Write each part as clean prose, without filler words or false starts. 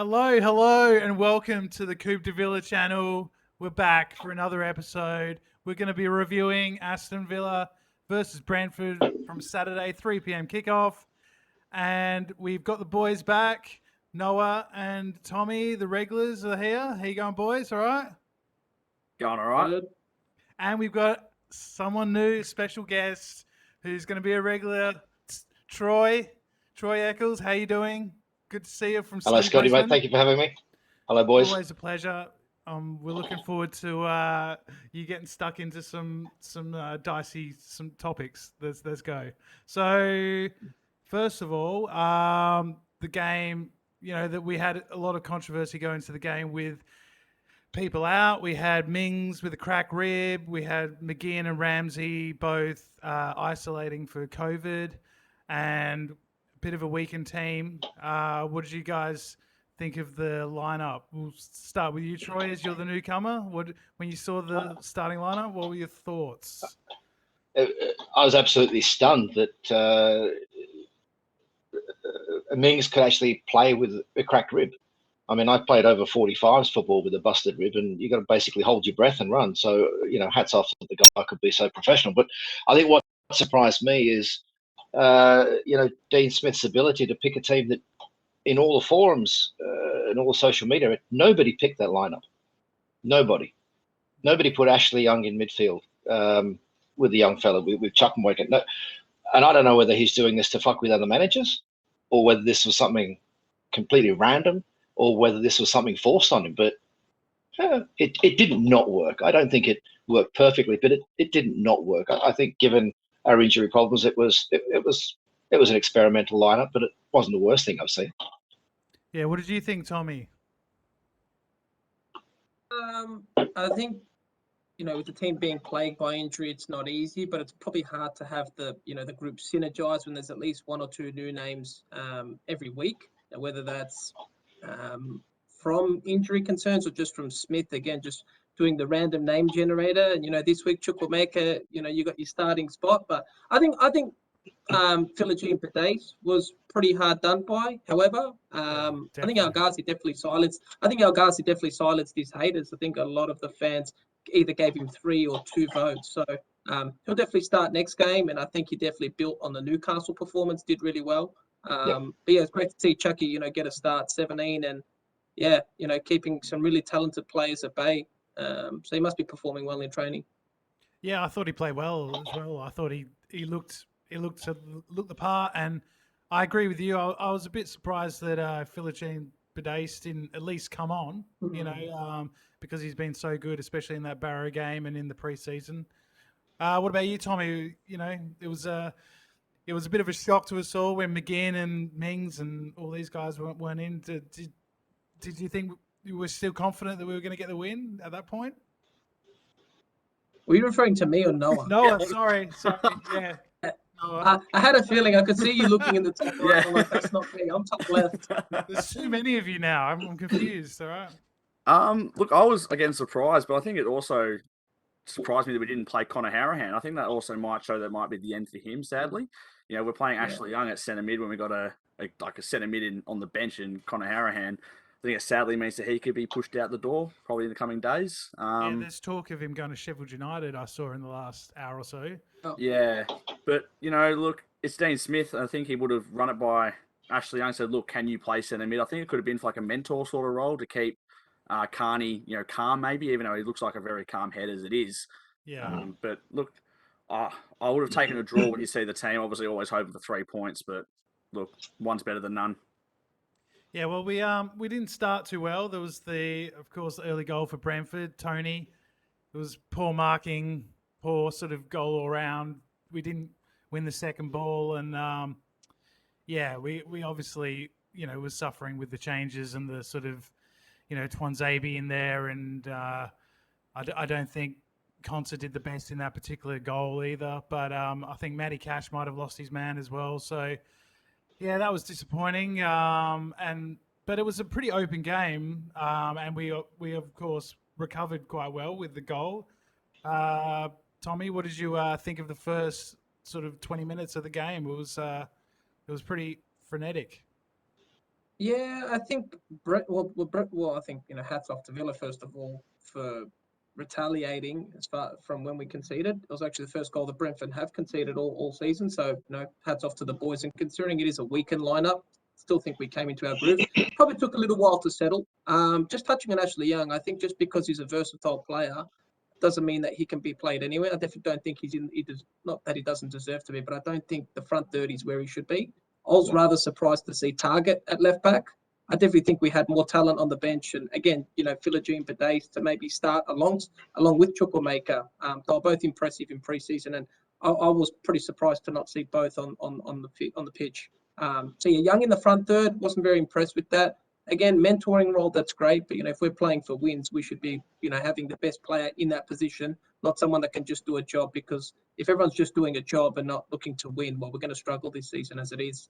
Hello, and welcome to the Coupe de Villa channel. We're back for another episode. We're going to be reviewing Aston Villa versus Brentford from Saturday, 3 p.m. kickoff. And we've got the boys back. Noah and Tommy, the regulars, are here. How you going, boys? All right? Going all right. Good. And we've got someone new, special guest, who's going to be a regular. Troy Eccles, how you doing? Good to see you from Hello, Studio Scottie, mate. Basement. Thank you for having me. Hello, boys. Always a pleasure. We're looking forward to you getting stuck into some dicey topics. Let's go. So, first of all, the game. You know that we had a lot of controversy going into the game with people out. We had Mings with a cracked rib. We had McGinn and Ramsey both isolating for COVID, and a bit of a weakened team. What did you guys think of the lineup? We'll start with you, Troy, as you're the newcomer. When you saw the starting lineup, what were your thoughts? I was absolutely stunned that Mings could actually play with a cracked rib. I mean, I played over 45s football with a busted rib, and you got to basically hold your breath and run. So, hats off that the guy could be so professional. But I think what surprised me is, Dean Smith's ability to pick a team that in all the forums and all the social media, nobody picked that lineup. Nobody put Ashley Young in midfield with the young fella with Chuck and Waken. No, and I don't know whether he's doing this to fuck with other managers or whether this was something completely random or whether this was something forced on him. But it did not work. I don't think it worked perfectly, but it did not work. I think given our injury problems, it was an experimental lineup, but it wasn't the worst thing I've seen. Yeah, what did you think, Tommy? I think, with the team being plagued by injury, it's not easy, but it's probably hard to have the group synergize when there's at least one or two new names every week, whether that's from injury concerns or just from Smith, again, just doing the random name generator. And, this week, Chukwuemeka, you got your starting spot. But I think Philogene and Padeis was pretty hard done by. However, I think El Ghazi definitely silenced his haters. I think a lot of the fans either gave him 3 or 2 votes. So he'll definitely start next game, and I think he definitely built on the Newcastle performance, did really well. But yeah, it's great to see Chucky, get a start 17 and keeping some really talented players at bay. So he must be performing well in training. Yeah, I thought he played well as well. I thought he looked the part, and I agree with you. I was a bit surprised that Philogene Padeis didn't at least come on, because he's been so good, especially in that Barrow game and in the preseason. What about you, Tommy? It was a bit of a shock to us all when McGinn and Mings and all these guys weren't in. Did you think you were still confident that we were going to get the win at that point? Were you referring to me or Noah? Noah, sorry, yeah. I had a feeling. I could see you looking in the top right. I'm like, that's not me. I'm top left. There's too many of you now. I'm confused. All right. Look, I was again surprised, but I think it also surprised me that we didn't play Connor Harahan. I think that also might show that might be the end for him. Sadly, we're playing Ashley Young at centre mid when we got a centre mid on the bench and Connor Harahan. I think it sadly means that he could be pushed out the door probably in the coming days. There's talk of him going to Sheffield United. I saw in the last hour or so. Oh. Yeah, but look, it's Dean Smith. I think he would have run it by Ashley Young. Said, "Look, can you play centre mid?" I think it could have been for like a mentor sort of role to keep Carney, calm maybe, even though he looks like a very calm head as it is. Yeah. But look, I would have taken a draw when you see the team. Obviously, always hoping for 3 points, but look, one's better than none. Yeah, well, we didn't start too well. There was of course, the early goal for Brentford, Tony. It was poor marking, poor sort of goal all around. We didn't win the second ball, and we obviously was suffering with the changes and the sort of Twanzebe in there, and I don't think Conser did the best in that particular goal either. But I think Matty Cash might have lost his man as well. So. Yeah, that was disappointing, but it was a pretty open game, and we of course recovered quite well with the goal. Tommy, what did you think of the first sort of 20 minutes of the game? It was pretty frenetic. Yeah, I think I think hats off to Villa first of all for retaliating as far from when we conceded. It was actually the first goal that Brentford have conceded all season. So hats off to the boys. And considering it is a weakened lineup, still think we came into our groove. Probably took a little while to settle. Just touching on Ashley Young, I think just because he's a versatile player doesn't mean that he can be played anywhere. I definitely don't think he's in. Not that he doesn't deserve to be, but I don't think the front third is where he should be. I was rather surprised to see Target at left back. I definitely think we had more talent on the bench, and again, Philogene Badace to maybe start along with Chukwuemeka. They were both impressive in preseason, and I was pretty surprised to not see both on the pitch. So yeah, Young in the front third, wasn't very impressed with that. Again, mentoring role, that's great, but if we're playing for wins, we should be having the best player in that position, not someone that can just do a job. Because if everyone's just doing a job and not looking to win, well, we're going to struggle this season as it is.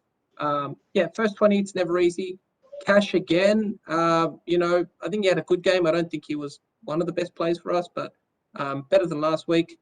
First 20, it's never easy. Cash again, I think he had a good game. I don't think he was one of the best players for us, but better than last week.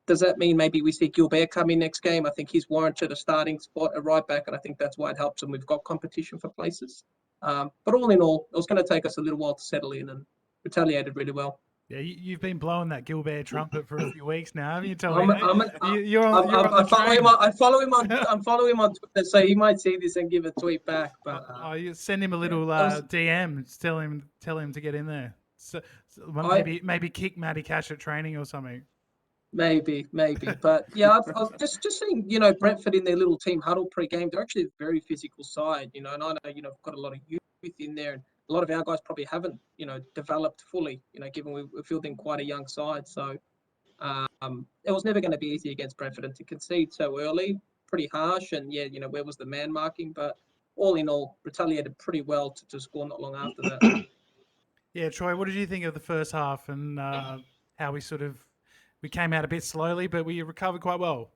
Does that mean maybe we see Gilbert come in next game? I think he's warranted a starting spot at right back, and I think that's why it helps, and we've got competition for places. But all in all, it was going to take us a little while to settle in, and retaliated really well. Yeah, you've been blowing that Gilbert trumpet for a few weeks now, haven't you, I'm following him on Twitter, so he might see this and give a tweet back. But you send him a little DM. Tell him to get in there. So maybe kick Matty Cash at training or something. Maybe. But yeah, I was just seeing, Brentford in their little team huddle pre-game. They're actually a very physical side, and I know, we've got a lot of youth in there, and a lot of our guys probably haven't, developed fully, given we're fielding quite a young side. So it was never going to be easy against Brentford, and to concede so early, pretty harsh. And yeah, where was the man marking? But all in all, retaliated pretty well to score not long after that. Yeah, Troy, what did you think of the first half and how we came out a bit slowly, but we recovered quite well?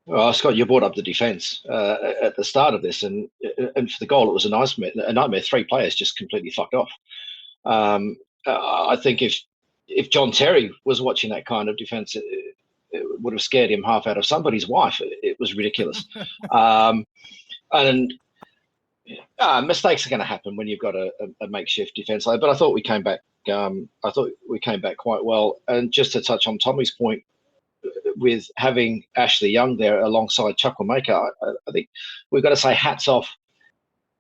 Well, Scott, you brought up the defence at the start of this, and for the goal, it was a nightmare. 3 players just completely fucked off. I think if John Terry was watching that kind of defence, it would have scared him half out of somebody's wife. It was ridiculous. And mistakes are going to happen when you've got a makeshift defence. But I thought we came back. I thought we came back quite well. And just to touch on Tommy's point, with having Ashley Young there alongside Chukwuemeka, I think we've got to say hats off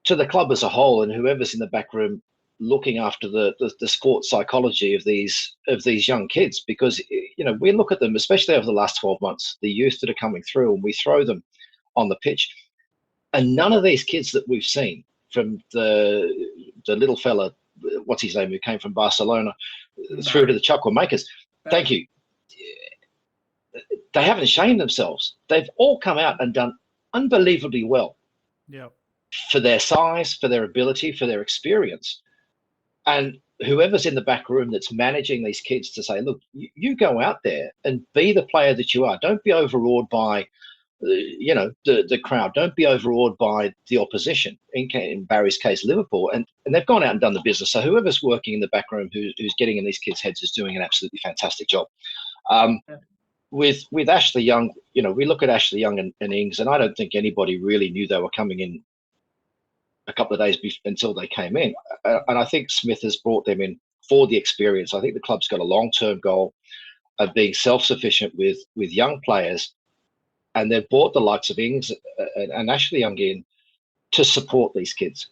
to the club as a whole and whoever's in the back room looking after the sports psychology of these young kids, because we look at them, especially over the last 12 months, the youth that are coming through, and we throw them on the pitch, and none of these kids that we've seen, from the little fella, what's his name, who came from Barcelona, through to the Chukwuemekas, thank you, they haven't shamed themselves. They've all come out and done unbelievably well. Yeah. For their size, for their ability, for their experience. And whoever's in the back room that's managing these kids to say, look, you go out there and be the player that you are. Don't be overawed by, the crowd. Don't be overawed by the opposition. In Barry's case, Liverpool. And they've gone out and done the business. So whoever's working in the back room who's getting in these kids' heads is doing an absolutely fantastic job. With Ashley Young, we look at Ashley Young and Ings, and I don't think anybody really knew they were coming in a couple of days until they came in. And I think Smith has brought them in for the experience. I think the club's got a long-term goal of being self-sufficient with young players, and they've brought the likes of Ings and Ashley Young in to support these kids,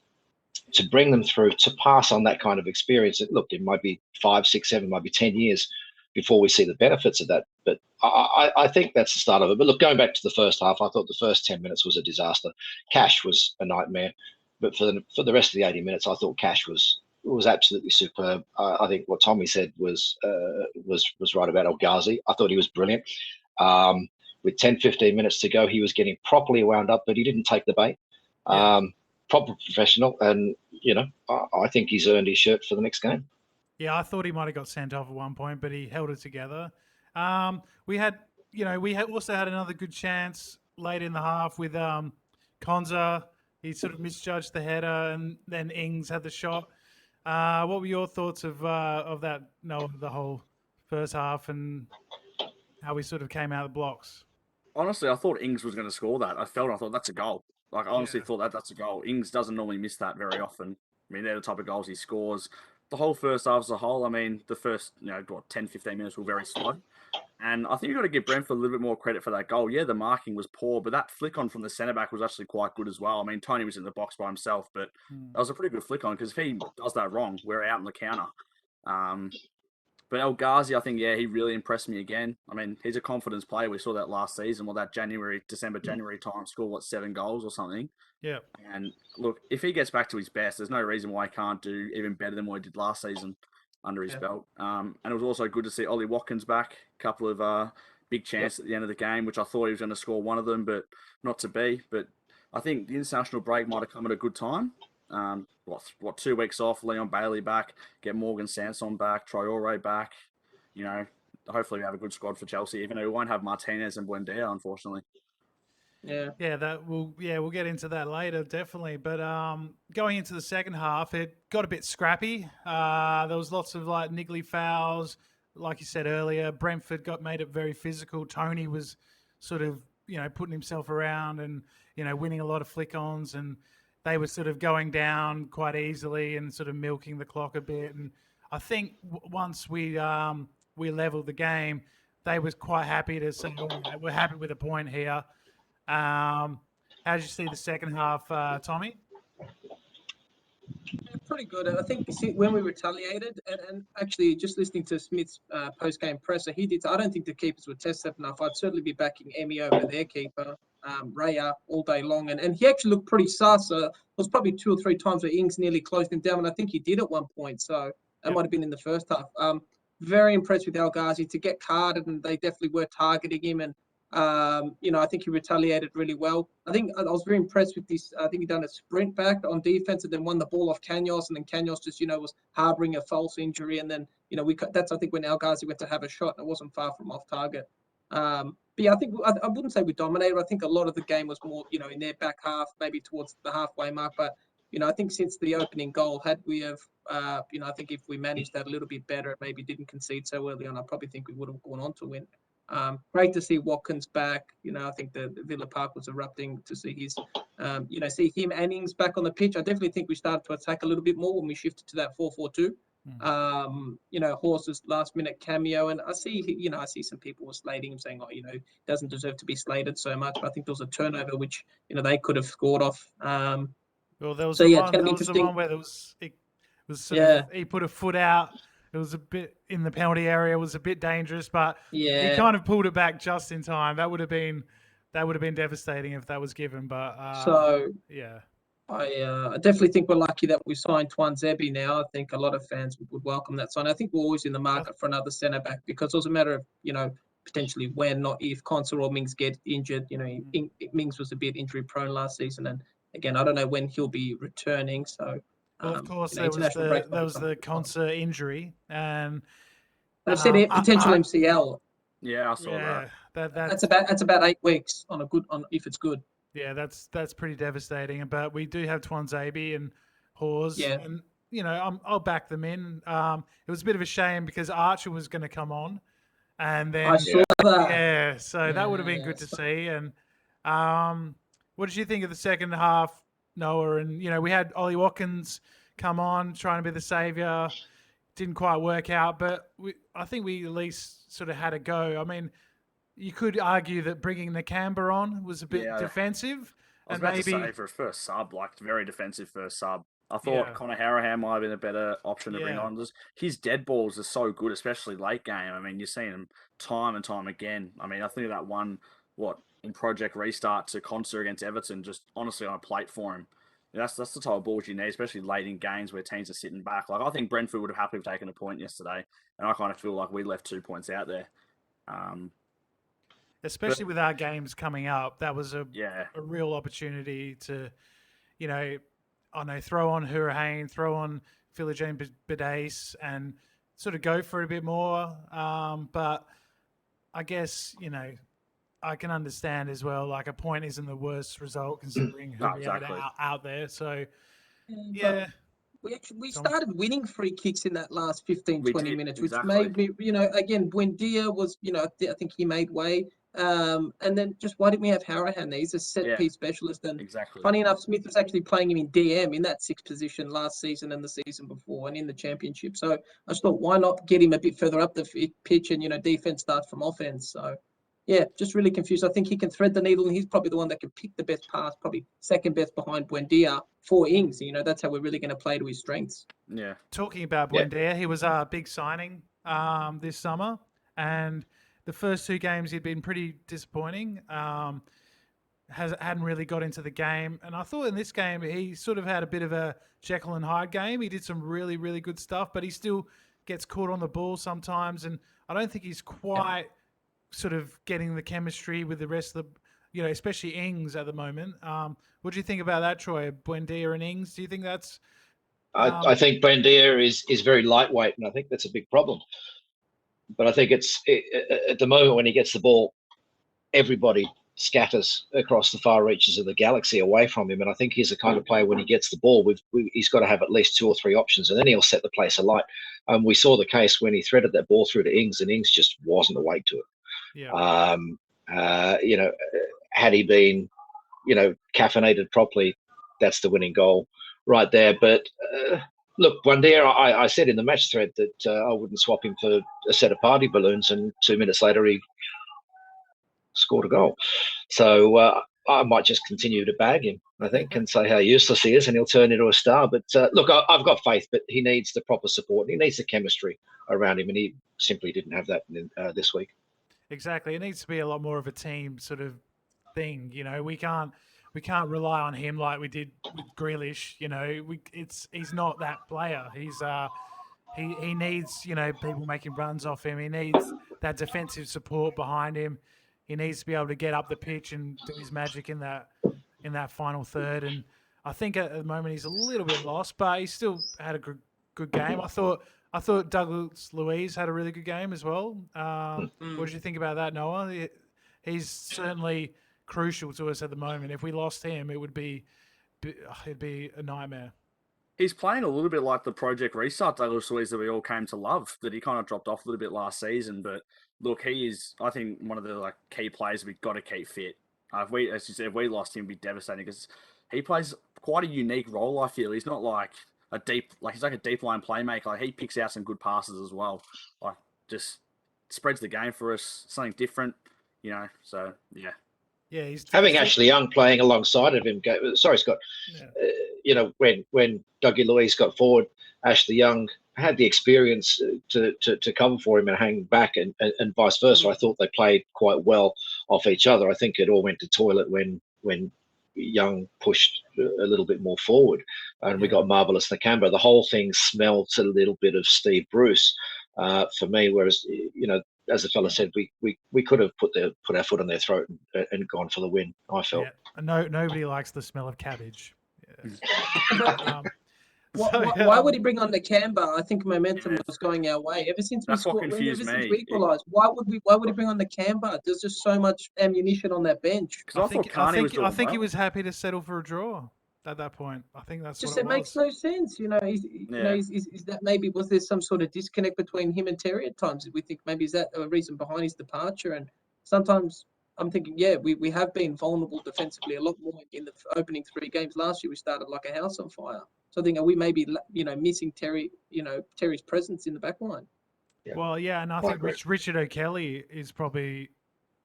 to bring them through, to pass on that kind of experience. Look, it might be 5, 6, 7, might be 10 years before we see the benefits of that. But I think that's the start of it. But look, going back to the first half, I thought the first 10 minutes was a disaster. Cash was a nightmare. But for the rest of the 80 minutes, I thought Cash was absolutely superb. I think what Tommy said was right about El Ghazi. I thought he was brilliant. With 10, 15 minutes to go, he was getting properly wound up, but he didn't take the bait. Proper professional. And, I think he's earned his shirt for the next game. Yeah, I thought he might have got sent off at one point, but he held it together. We also had another good chance late in the half with Konza. He sort of misjudged the header, and then Ings had the shot. What were your thoughts of that? The whole first half and how we sort of came out of the blocks. Honestly, I thought Ings was going to score that. I thought that's a goal. Like, I honestly Yeah. thought that's a goal. Ings doesn't normally miss that very often. I mean, they're the type of goals he scores. The whole first half as a whole, I mean, the first, 10, 15 minutes were very slow. And I think you've got to give Brentford a little bit more credit for that goal. Yeah, the marking was poor, but that flick on from the centre back was actually quite good as well. I mean, Tony was in the box by himself, but that was a pretty good flick on because if he does that wrong, we're out in the counter. But El Ghazi, I think, yeah, he really impressed me again. I mean, he's a confidence player. We saw that last season. Well, that December, January time, scored, 7 goals or something. Yeah. And look, if he gets back to his best, there's no reason why he can't do even better than what he did last season under his belt. And it was also good to see Ollie Watkins back. A couple of big chances at the end of the game, which I thought he was going to score one of them, but not to be. But I think the international break might have come at a good time. 2 weeks off, Leon Bailey back, get Morgan Sanson back, Traore back. Hopefully we have a good squad for Chelsea, even though we won't have Martinez and Buendia, unfortunately. Yeah. We'll get into that later, definitely. But going into the second half, it got a bit scrappy. There was lots of like niggly fouls, like you said earlier. Brentford made it very physical. Tony was sort of putting himself around and winning a lot of flick-ons, and they were sort of going down quite easily and sort of milking the clock a bit. And I think once we leveled the game, they was quite happy to say, we're happy with a point here. How did you see the second half, Tommy? Pretty good. I think when we retaliated, and actually just listening to Smith's post-game presser, he did. I don't think the keepers were tested enough. I'd certainly be backing Emmy over their keeper, Raya, all day long, and he actually looked pretty sus. There was probably 2 or 3 times where Ings nearly closed him down, and I think he did at one point. So that might have been in the first half. Very impressed with El Ghazi to get carded, and they definitely were targeting him. And I think he retaliated really well. I think I was very impressed with this. I think he done a sprint back on defense and then won the ball off Canos, and then Canos just was harboring a false injury, and then that's I think when El Ghazi went to have a shot, and it wasn't far from off target. But yeah, I think I wouldn't say we dominated. I think a lot of the game was more in their back half, maybe towards the halfway mark. But I think since the opening goal, had we have I think if we managed that a little bit better, maybe didn't concede so early on, I probably think we would have gone on to win. Great to see Watkins back. I think the Villa Park was erupting to see his, see him and Ings back on the pitch. I definitely think we started to attack a little bit more when we shifted to that 4-4-2. Horse's last minute cameo, and I see some people were slating him, saying, doesn't deserve to be slated so much. But I think there was a turnover which they could have scored off. Well, there was so the yeah, one. it's going to There be was the interesting. one where it was sort of he put a foot out. It was a bit in the penalty area. It was a bit dangerous, but he kind of pulled it back just in time. That would have been devastating if that was given. But yeah. I definitely think we're lucky that we signed Twanzebe now. I think a lot of fans would welcome that sign. I think we're always in the market for another centre back because it was a matter of potentially when, not if, Consor or Mings get injured. Mings was a bit injury prone last season, and again, I don't know when he'll be returning. So, well, of course, there was the Consor injury, and they've said potential MCL. Yeah, I saw that. That's about 8 weeks on if it's good. Yeah, that's pretty devastating. But we do have Twanzebe and Hawes, and I'll back them in. It was a bit of a shame because Archer was going to come on, and then I saw that. Yeah, so that would have been good to see. And what did you think of the second half, Noah? And we had Ollie Watkins come on trying to be the saviour. Didn't quite work out, but I think we at least sort of had a go. I mean, you could argue that bringing Nakamba on was a bit defensive. I was about to say for a first sub, very defensive first sub. I thought Conor Harahan might have been a better option to bring on. His dead balls are so good, especially late game. I mean, you're seeing him time and time again. I mean, I think that one, in Project Restart to Consor against Everton, just honestly on a plate for him. That's the type of balls you need, especially late in games where teams are sitting back. I think Brentford would have happily taken a point yesterday, and I kind of feel like we left 2 points out there. Especially with our games coming up, that was a real opportunity to, throw on Hurricane, throw on Philogene Bidace and sort of go for it a bit more. But I guess, I can understand as well, like a point isn't the worst result considering who we had out there. So, yeah. We started winning free kicks in that last 15, 20 minutes, which exactly. made me, again, Buendia was, I think he made way. And then just why didn't we have Harahan there? He's a set piece specialist. And Exactly. funny enough, Smith was actually playing him in DM in that sixth position last season and the season before and in the championship. So I just thought, why not get him a bit further up the pitch and, defense starts from offense. So, yeah, just really confused. I think he can thread the needle and he's probably the one that can pick the best pass, probably second best behind Buendia for Ings. That's how we're really going to play to his strengths. Yeah. Talking about Buendia, he was a big signing this summer, and the first two games he'd been pretty disappointing. Hadn't really got into the game, and I thought in this game he sort of had a bit of a Jekyll and Hyde game. He did some really, really good stuff, but he still gets caught on the ball sometimes, and I don't think he's quite sort of getting the chemistry with the rest of the, especially Ings at the moment. What do you think about that, Troy? Buendia and Ings, do you think that's... I think Buendia is very lightweight, and I think that's a big problem. But I think at the moment when he gets the ball, everybody scatters across the far reaches of the galaxy away from him. And I think he's the kind of player when he gets the ball, he's got to have at least 2 or 3 options, and then he'll set the place alight. We saw the case when he threaded that ball through to Ings, and Ings just wasn't awake to it. Yeah. Had he been, caffeinated properly, that's the winning goal right there. But look, Buendia, I said in the match thread that I wouldn't swap him for a set of party balloons, and 2 minutes later he scored a goal. So I might just continue to bag him, I think, and say how useless he is, and he'll turn into a star. But look, I've got faith, but he needs the proper support. He needs the chemistry around him, and he simply didn't have that this week. Exactly. It needs to be a lot more of a team sort of thing. We can't rely on him like we did with Grealish. He's not that player. He needs people making runs off him. He needs that defensive support behind him. He needs to be able to get up the pitch and do his magic in that final third. And I think at the moment he's a little bit lost, but he still had a good game. I thought Douglas Luiz had a really good game as well. What did you think about that, Noah? He's certainly crucial to us at the moment. If we lost him, it'd be a nightmare. He's playing a little bit like the Project Restart Douglas Luiz that we all came to love, that he kind of dropped off a little bit last season. But look, he is, I think, one of the key players we've got to keep fit. As you said, if we lost him, it'd be devastating because he plays quite a unique role, I feel. He's not like he's like a deep line playmaker. Like, he picks out some good passes as well. Like, just spreads the game for us, something different, so yeah. Yeah, he's having Ashley Young playing alongside of him. Sorry, Scott. Yeah. When Dougie Luiz got forward, Ashley Young had the experience to cover for him and hang back, and vice versa. I thought they played quite well off each other. I think it all went to toilet when Young pushed a little bit more forward, and we got Marvelous Nakamba. The whole thing smelled a little bit of Steve Bruce for me. Whereas as the fella said, we could have put our foot on their throat and gone for the win, I felt. Yeah. Nobody likes the smell of cabbage. Yeah. Why would he bring on Nakamba? I think momentum was going our way ever since we scored. Ever since we equalised, why would he bring on Nakamba? There's just so much ammunition on that bench. I think he was happy to settle for a draw at that point. I think that's just what it was. makes no sense. Is that maybe, was there some sort of disconnect between him and Terry at times? We think maybe is that a reason behind his departure? And sometimes I'm thinking, we have been vulnerable defensively a lot more in the opening 3 games last year. We started like a house on fire. So I think, are we maybe missing Terry's presence in the back line? Yeah. Well, yeah, and I think Richard O'Kelly is probably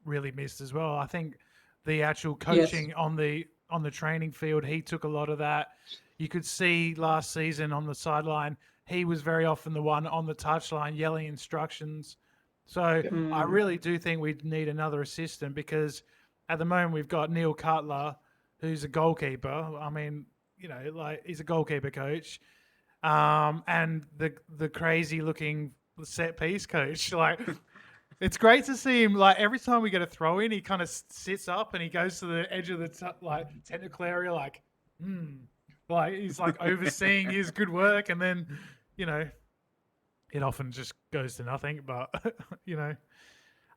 really missed as well. I think the actual coaching on the training field, he took a lot of that. You could see last season on the sideline, he was very often the one on the touchline yelling instructions. So I really do think we need another assistant, because at the moment we've got Neil Cutler, who's a goalkeeper. I mean, he's a goalkeeper coach, and the crazy looking set piece coach. Like, it's great to see him. Like, every time we get a throw in, he kind of sits up and he goes to the edge of the technical area, like he's like overseeing his good work, and then it often just goes to nothing. But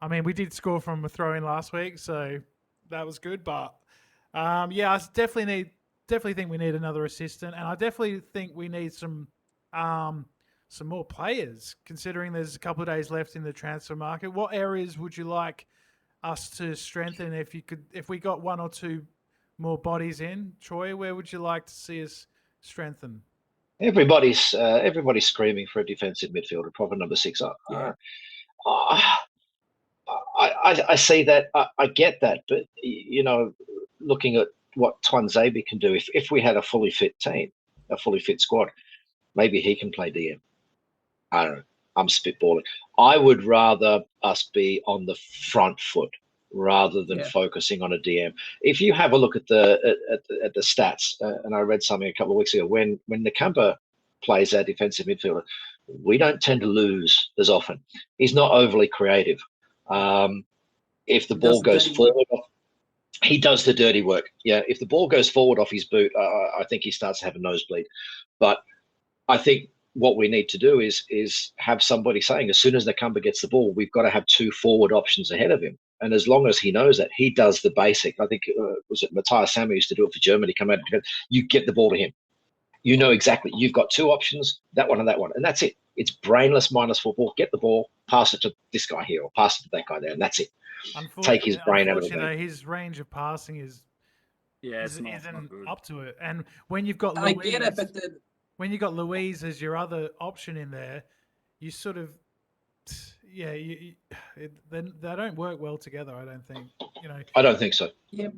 I mean, we did score from a throw in last week, so that was good. But I definitely think we need another assistant, and I definitely think we need some more players, considering there's a couple of days left in the transfer market. What areas would you like us to strengthen? If we got one or two more bodies in, Troy, where would you like to see us strengthen? Everybody's screaming for a defensive midfielder, proper number 6. Yeah. I see that. I get that, but looking at what Twanzebe can do, if we had a fully fit team, a fully fit squad, maybe he can play DM. I don't know. I'm spitballing. I would rather us be on the front foot rather than focusing on a DM. If you have a look at the stats, and I read something a couple of weeks ago, when Nakamba plays our defensive midfielder, we don't tend to lose as often. He's not overly creative. If the ball goes forward, he does the dirty work. Yeah, if the ball goes forward off his boot, I think he starts to have a nosebleed. But I think what we need to do is have somebody saying, as soon as Nakamba gets the ball, we've got to have 2 forward options ahead of him. And as long as he knows that, he does the basic. I think, was it Matthias Sammer used to do it for Germany, come out and you get the ball to him. You know exactly. You've got 2 options, that one, and that's it. It's brainless minus football. Get the ball, pass it to this guy here, or pass it to that guy there, and that's it. Take his brain out of the game. His range of passing isn't not good. up to it. And when you've got I get it, but when you got Louise as your other option in there, you sort of, they don't work well together. I don't think. I don't think so. Yeah.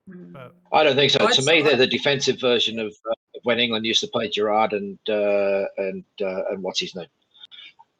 But I don't think so. To me, they're the defensive version of when England used to play Gerrard and what's his name?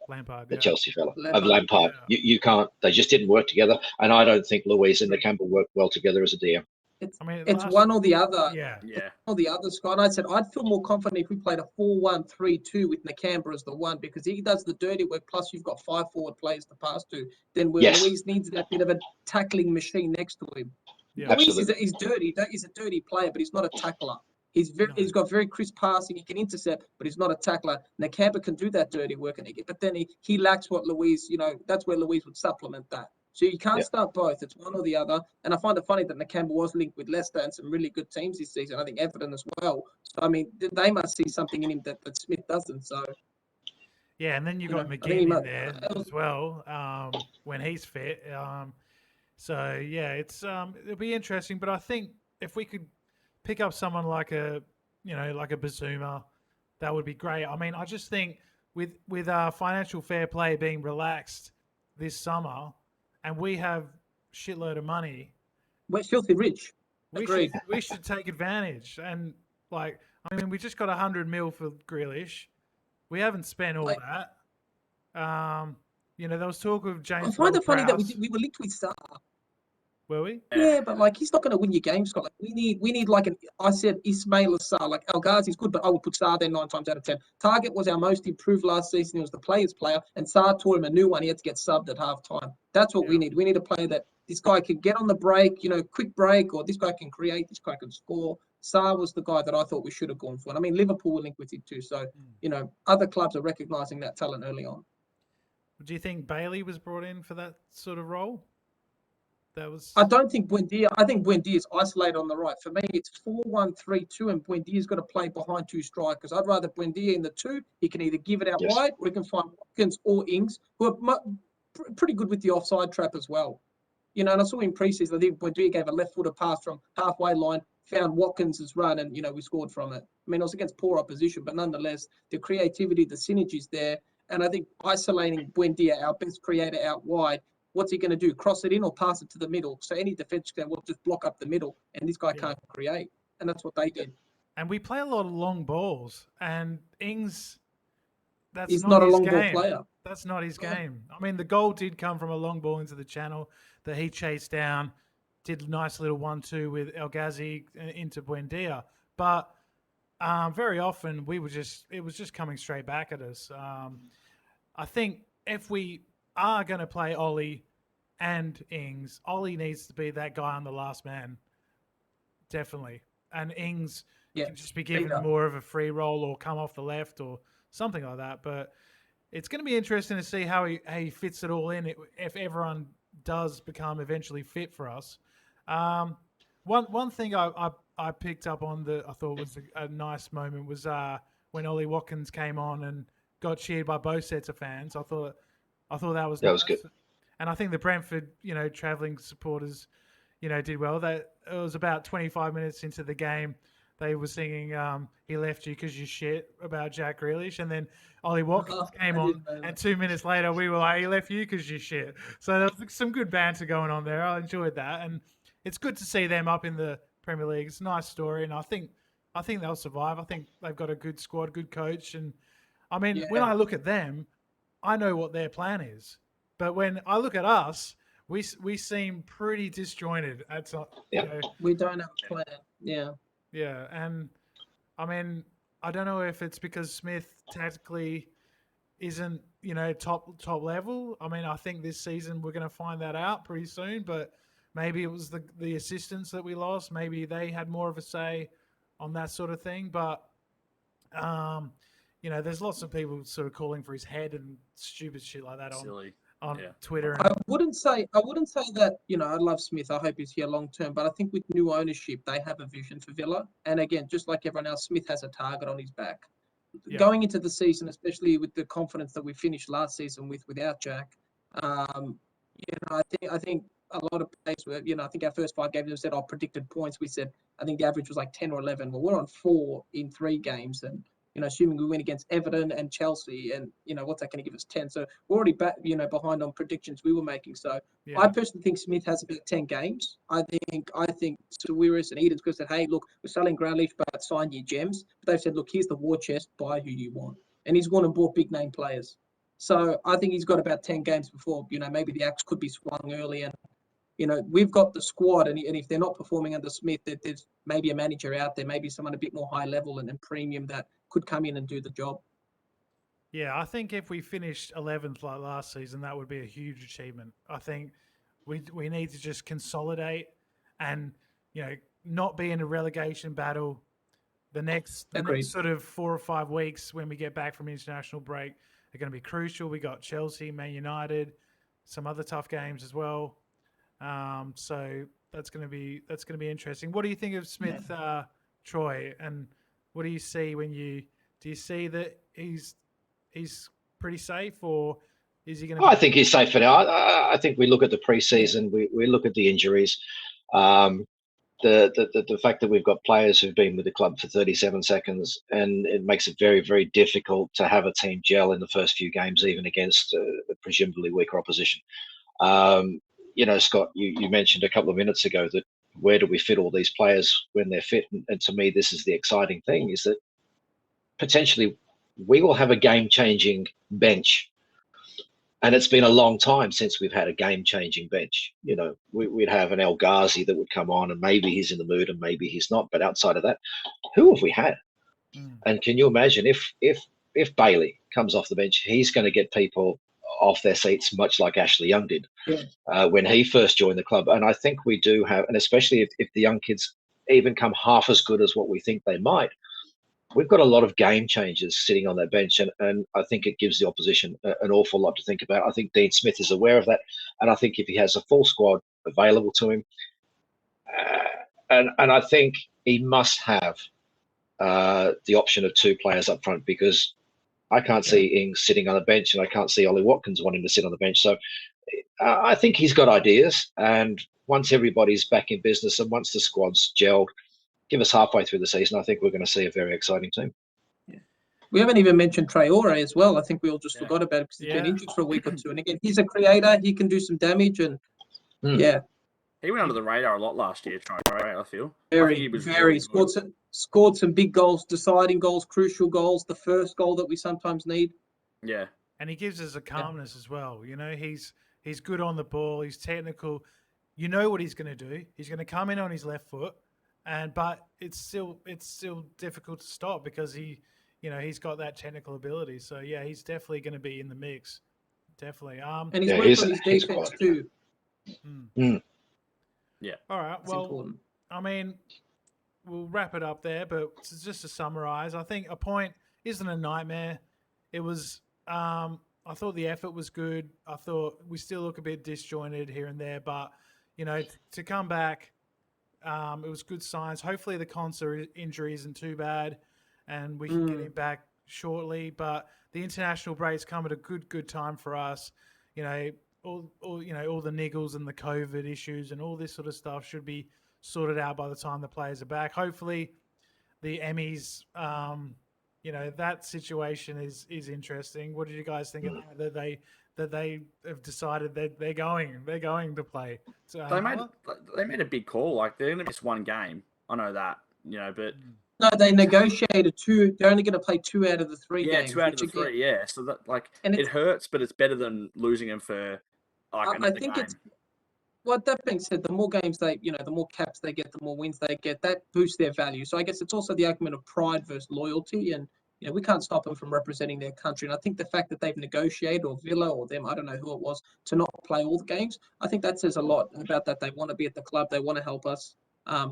Lampard, the Chelsea fella of Lampard. Yeah. You can't. They just didn't work together, and I don't think Louise and Nakamba work well together as a DM. It's one or the other. Yeah. One or the other, Scott. I said I'd feel more confident if we played a 4-1-3-2 with Nakamba as the one, because he does the dirty work. Plus, you've got 5 forward players to pass to. Then where Louise needs that bit of a tackling machine next to him. Yeah. Louise is dirty. He's a dirty player, but he's not a tackler. He's got very crisp passing. He can intercept, but he's not a tackler. Nakamba can do that dirty work, but then he lacks what Louise. That's where Louise would supplement that. So you can't start both. It's one or the other. And I find it funny that Nakamba was linked with Leicester and some really good teams this season. I think Everton as well. So I mean, they must see something in him that Smith doesn't. So. Yeah, and then you got McGinn in there as well when he's fit. So yeah, it'll be interesting. But I think if we could pick up someone like a Bazuma, that would be great. I mean, I just think with financial fair play being relaxed this summer, and we have shitload of money, we're filthy rich. We should take advantage. And we just got 100 mil for Grealish. We haven't spent all that. There was talk of James. I find it funny that we were linked with Sarr. Were we? Yeah, but he's not going to win your games, Scott. We need I said Ismail Sarr. Like El Ghazi's good, but I would put Sarr there 9 times out of 10. Target was our most improved last season. He was the players' player, and Sarr taught him a new one. He had to get subbed at half time. That's what we need. We need a player that this guy can get on the break, quick break, or this guy can create, this guy can score. Sarr was the guy that I thought we should have gone for. And I mean, Liverpool were linked with him too. So, other clubs are recognising that talent early on. Do you think Bailey was brought in for that sort of role? I don't think Buendia. I think Buendia is isolated on the right. For me, it's 4-1-3-2, and Buendia's got to play behind 2 strikers. I'd rather Buendia in the 2. He can either give it out wide, or he can find Watkins or Ings, who are pretty good with the offside trap as well. And I saw in pre-season, I think Buendia gave a left-footer pass from halfway line, found Watkins' run, and we scored from it. I mean, it was against poor opposition, but nonetheless, the creativity, the synergy's there, and I think isolating Buendia, our best creator, out wide. What's he going to do? Cross it in or pass it to the middle? So any defense will just block up the middle, and this guy can't create. And that's what they did. And we play a lot of long balls, and Ings, he's not a long ball player. That's not his game. I mean, the goal did come from a long ball into the channel that he chased down, did a nice little 1-2 with El Ghazi into Buendia. But very often it was just coming straight back at us. I think if we are going to play Ollie and Ings, Ollie needs to be that guy on the last man, definitely. And Ings can just be given more of a free roll or come off the left or something like that. But it's going to be interesting to see how he fits it all in if everyone does become eventually fit for us. One thing I picked up on that I thought was a nice moment was when Ollie Watkins came on and got cheered by both sets of fans. I thought that was good. And I think the Brentford, travelling supporters, did well. That it was about 25 minutes into the game. They were singing "He left you because you shit" about Jack Grealish, and then Ollie Watkins came I did on, know and that. 2 minutes later we were like, "He left you because you shit." So there was some good banter going on there. I enjoyed that, and it's good to see them up in the Premier League. It's a nice story, and I think they'll survive. I think they've got a good squad, good coach, and I mean, when Yeah, I look at them, I know what their plan is, but when I look at us, we seem pretty disjointed. At Yeah. we don't have a plan. Yeah. yeah, and I mean, I don't know if it's because Smith tactically isn't, top level. I mean, I think this season we're going to find that out pretty soon. But maybe it was the assistants that we lost. Maybe they had more of a say on that sort of thing. But um, there's lots of people sort of calling for his head and stupid shit like that Silly. on Yeah. Twitter. I And wouldn't say that, I love Smith. I hope he's here long term, but I think with new ownership, they have a vision for Villa. And again, just like everyone else, Smith has a target on his back. yeah, Going into the season, especially with the confidence that we finished last season without Jack, I think a lot of players were, I think our first 5 games we said our predicted points. We said I think the average was like 10 or 11. Well, we're on 4 in 3 games, and assuming we win against Everton and Chelsea, and what's that going to give us 10? So we're already back, behind on predictions we were making. So yeah, I personally think Smith has about 10 games. I think Sawiris and Eden's could have said, hey, look, we're selling Grealish, but sign your gems. But they've said, look, here's the war chest, buy who you want. And he's gone and bought big name players. So I think he's got about 10 games before, maybe the axe could be swung early. And, we've got the squad. And if they're not performing under Smith, there's maybe a manager out there, maybe someone a bit more high level and premium that could come in and do the job. yeah. I think if we finished 11th like last season, that would be a huge achievement. I think we need to just consolidate and not be in a relegation battle. The next Agreed. sort of 4 or 5 weeks when we get back from international break are going to be crucial. We got Chelsea, Man United, some other tough games as well. So that's going to be interesting. What do you think of Smith, Troy, and what do you see do you see that he's pretty safe, or is he going to I be? think he's safe for now. I think we look at the preseason, we look at the injuries. Um, the fact that we've got players who've been with the club for 37 seconds, and it makes it very, very difficult to have a team gel in the first few games, even against presumably weaker opposition. Scott, you mentioned a couple of minutes ago that where do we fit all these players when they're fit? And to me, this is the exciting thing, is that potentially we will have a game-changing bench. And it's been a long time since we've had a game-changing bench. We'd have an El Ghazi that would come on, and maybe he's in the mood, and maybe he's not. But outside of that, who have we had? Mm. And can you imagine if Bailey comes off the bench, he's going to get people off their seats, much like Ashley Young did when he first joined the club. And I think we do have, and especially if the young kids even come half as good as what we think they might, we've got a lot of game changers sitting on that bench, and I think it gives the opposition an awful lot to think about. I think Dean Smith is aware of that, and I think if he has a full squad available to him, and I think he must have the option of 2 players up front, because I can't see Ings sitting on the bench, and I can't see Ollie Watkins wanting to sit on the bench. So I think he's got ideas, and once everybody's back in business and once the squad's gelled, give us halfway through the season, I think we're going to see a very exciting team. We haven't even mentioned Traore as well. I think we all just forgot about it because he's been injured for a week or two. And again, he's a creator. He can do some damage. And He went under the radar a lot last year, Traore, I feel. I think he was very really good. scored some big goals, deciding goals, crucial goals, the first goal that we sometimes need. Yeah. And he gives us a calmness as well. He's good on the ball. He's technical. You know what he's going to do. He's going to come in on his left foot, but it's still difficult to stop because he's got that technical ability. So yeah, he's definitely going to be in the mix. Definitely. And he's worked on his defense too. Yeah. All right. It's well, important. I mean, we'll wrap it up there. But just to summarize, I think a point isn't a nightmare. It was. I thought the effort was good. I thought we still look a bit disjointed here and there, but to come back, it was good signs. Hopefully the Conser injury isn't too bad, and we can get him back shortly. But the international breaks come at a good time for us. all all the niggles and the COVID issues and all this sort of stuff should be sorted out by the time the players are back. Hopefully, the Emmys, that situation is interesting. What did you guys think of that? That they have decided that they're going to play. So, they made a big call. Like they're going to miss one game. I know that, but. No, they negotiated 2. They're only going to play 2 out of the 3 games. 2 out of the 3. Yeah, so that it hurts, but it's better than losing them for another game. Well, that being said, the more games the more caps they get, the more wins they get. That boosts their value. So I guess it's also the argument of pride versus loyalty, and we can't stop them from representing their country. And I think the fact that they've negotiated, or Villa, or them, I don't know who it was, to not play all the games, I think that says a lot about that. They want to be at the club. They want to help us.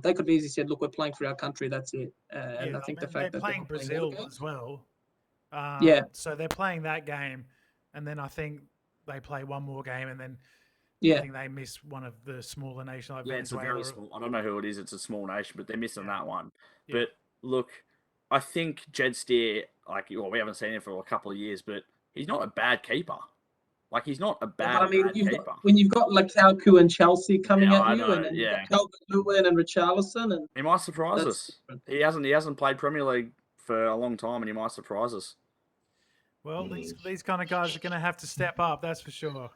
They could have easily said, "Look, we're playing for our country. That's it." And I think the fact they're that playing Brazil as well. So they're playing that game, and then I think they play one more game, and then I think they miss one of the smaller nations. Like Venezuela. It's a very small. I don't know who it is. It's a small nation, but they're missing that one. Yeah. But look, I think Jed Steer, we haven't seen him for a couple of years, but he's not a bad keeper. Like he's not a bad keeper. When you've got Lukaku and Chelsea coming at you, and you've got Calvert-Lewin and Richarlison, and he might surprise us. He hasn't played Premier League for a long time, and he might surprise us. Well, these kind of guys are going to have to step up, that's for sure.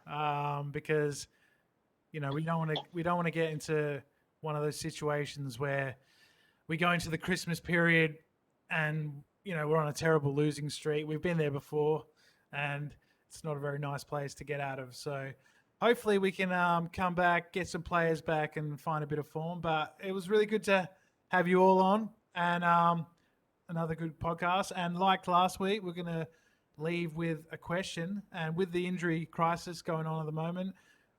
Because we don't want to get into one of those situations where we go into the Christmas period and we're on a terrible losing streak. We've been there before, and it's not a very nice place to get out of. So hopefully we can come back, get some players back, and find a bit of form. But it was really good to have you all on, and another good podcast. And like last week, we're going to leave with a question. And with the injury crisis going on at the moment,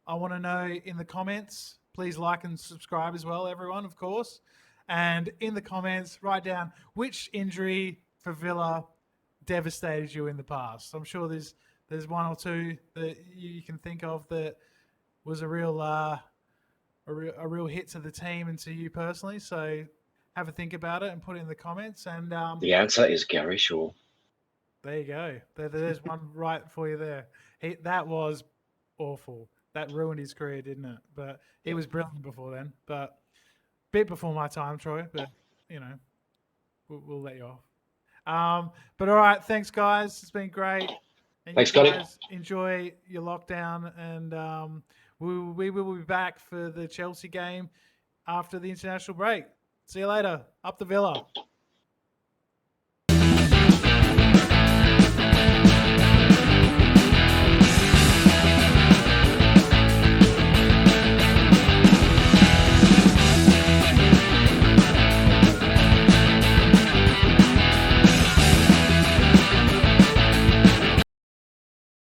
I want to know in the comments, please like and subscribe as well, everyone, of course. And in the comments, write down which injury for Villa devastated you in the past. I'm sure there's one or two that you can think of that was a real hit to the team and to you personally. So have a think about it and put it in the comments. And the answer is Gary Shaw. There you go. There's one right for you there. That was awful. That ruined his career, didn't it? But he was brilliant before then. But a bit before my time, Troy. But we'll let you off. But all right, thanks guys. It's been great. And thanks, Scottie. Enjoy your lockdown, and we will be back for the Chelsea game after the international break. See you later. Up the Villa.